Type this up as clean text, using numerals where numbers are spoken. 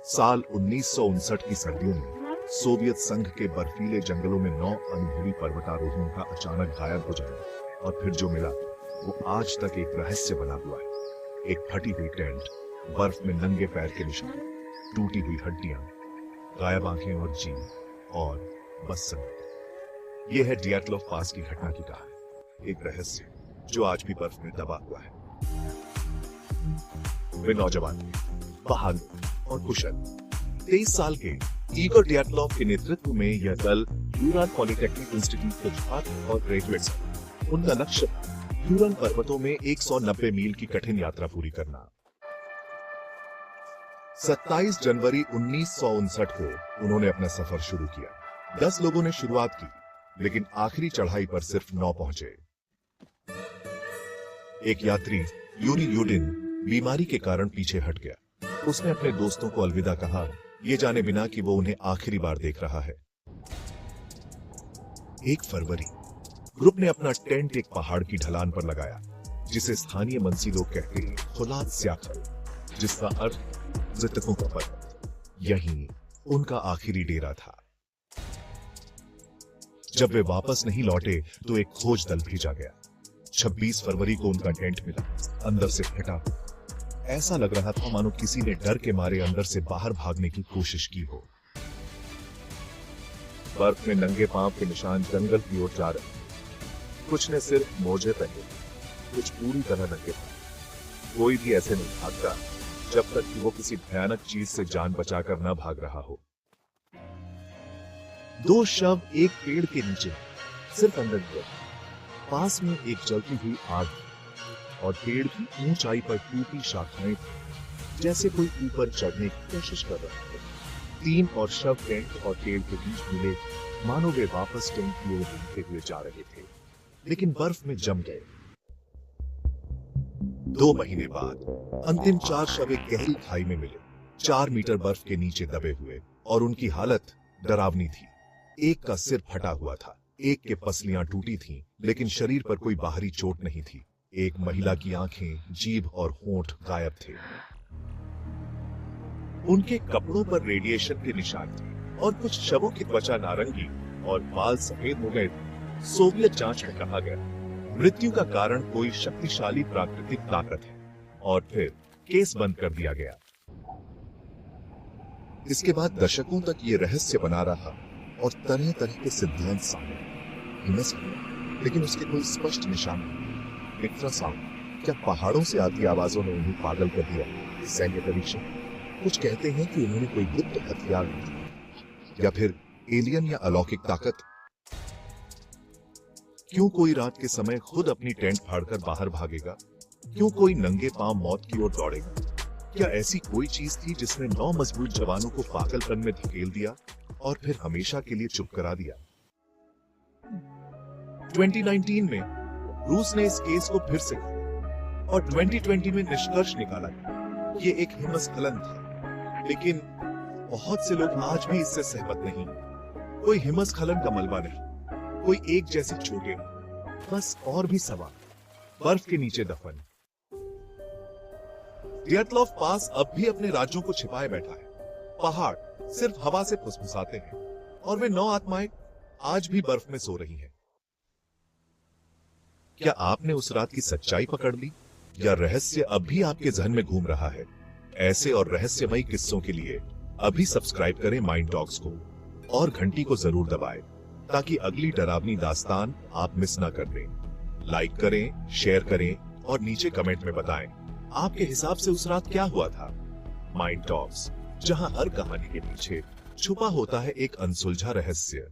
साल 1959 की सर्दियों में सोवियत संघ के बर्फीले जंगलों में 9 अनुभवी पर्वतारोहियों का अचानक गायब हो जाना और फिर जो मिला वो आज तक एक रहस्य बना हुआ है। एक फटी हुई टेंट, बर्फ में नंगे पैर के निशान, टूटी हुई हड्डियां, गायब आंखें और जीभ और बस संगीत। ये है डियाटलोव पास की घटना की कहानी, एक रहस्य जो आज भी बर्फ में दबा हुआ है। वे नौजवान बहादुर और कुशल 23 साल के इगोर डियाटलोव के नेतृत्व में यह दल यूरान पॉलिटेक्निक इंस्टीट्यूट के छात्र और ग्रेजुएट्स हैं। उनका लक्ष्य यूरान पर्वतों में 190 मील की कठिन यात्रा पूरी करना। 27 जनवरी 1959 को उन्होंने अपना सफर शुरू किया। 10 लोगों ने शुरुआत की, लेकिन आखिरी चढ़ाई पर सिर्फ 9 पहुंचे। एक यात्री यूरी यूडिन बीमारी के कारण पीछे हट गया। उसने अपने दोस्तों को अलविदा कहा, ये जाने बिना कि वो उन्हें आखिरी बार देख रहा है। 1 फरवरी ग्रुप ने अपना टेंट एक पहाड़ की ढलान पर लगाया, जिसे स्थानीय मनसी लोग कहते हैं खुलाद स्याखल, जिसका अर्थ मृतकों का पर्वत। यही उनका आखिरी डेरा था। जब वे वापस नहीं लौटे तो एक खोज दल भेजा गया। 26 फरवरी को उनका टेंट मिला, अंदर से फटा। ऐसा लग रहा था मानो किसी ने डर के मारे अंदर से बाहर भागने की कोशिश की हो। बर्फ में नंगे पांव के निशान जंगल की ओर जा रहे। कुछ ने सिर्फ मोजे पहने, कुछ पूरी तरह नंगे पांव। कोई भी ऐसे नहीं भागता जब तक कि वो किसी भयानक चीज से जान बचाकर न भाग रहा हो। 2 शव एक पेड़ के नीचे सिर्फ अंदर गए। पास में एक जलती हुई आग और पेड़ की ऊंचाई पर टूटी शाखाएं थी, जैसे कोई ऊपर चढ़ने की कोशिश कर रहा है। 3 और शव टेंट और पेड़ के बीच मिले, मानो वे वापस टेंट की ओर बढ़ते हुए जा रहे थे, लेकिन बर्फ में जम गए। 2 महीने बाद अंतिम 4 शव एक गहरी खाई में मिले, 4 मीटर बर्फ के नीचे दबे हुए, और उनकी हालत डरावनी थी। एक का सिर फटा हुआ था, एक के पसलियां टूटी थीं, लेकिन शरीर पर कोई बाहरी चोट नहीं थी। एक महिला की आंखें, जीभ और होंठ गायब थे। उनके कपड़ों पर रेडिएशन के निशान थे और कुछ शवों की त्वचा नारंगी और बाल सफेद हो गए थे। सोवियत जांच में कहा गया मृत्यु का कारण कोई शक्तिशाली प्राकृतिक ताकत है, और फिर केस बंद कर दिया गया। इसके बाद दशकों तक ये रहस्य बना रहा और तरह तरह के सिद्धांत सामने, लेकिन उसके कोई स्पष्ट निशान नहीं। इंफ्रासाउंड, क्या पहाड़ों से आती आवाजों ने उन्हें पागल कर दिया? सैन्य परीक्षण, कुछ कहते हैं कि उन्होंने कोई गुप्त हथियार ली, या फिर एलियन या अलौकिक ताकत। क्यों कोई रात के समय खुद अपनी टेंट फाड़कर बाहर भागेगा? क्यों कोई नंगे पांव मौत की ओर दौड़ेगा? क्या ऐसी कोई चीज थी जिसने 9 मजबूत जवानों को पागलपन में धकेल दिया और फिर हमेशा के लिए चुप करा दिया? 2019 में रूस ने इस केस को फिर से खोला और 2020 में निष्कर्ष निकाला ये एक हिमस्खलन था, लेकिन बहुत से लोग आज भी इससे सहमत नहीं। कोई हिमस्खलन का मलबा नहीं, कोई एक जैसी चोटें, बस और भी सवाल, बर्फ के नीचे दफन। डियाटलोव पास अब भी अपने राज्यों को छिपाए बैठा है। पहाड़ सिर्फ हवा से फुसफुसाते हैं और वे 9 आत्माएं आज भी बर्फ में सो रही हैं। क्या आपने उस रात की सच्चाई पकड़ ली, या रहस्य अब भी आपके जहन में घूम रहा है? ऐसे और रहस्यमयी किस्सों के लिए अभी सब्सक्राइब करें माइंड टॉक्स को और घंटी को जरूर दबाएं, ताकि अगली डरावनी दास्तान आप मिस ना कर दें। लाइक करें, शेयर करें और नीचे कमेंट में बताएं आपके हिसाब से उस रात क्या हुआ था। माइंड टॉक्स, जहां हर कहानी के पीछे छुपा होता है एक अनसुलझा रहस्य।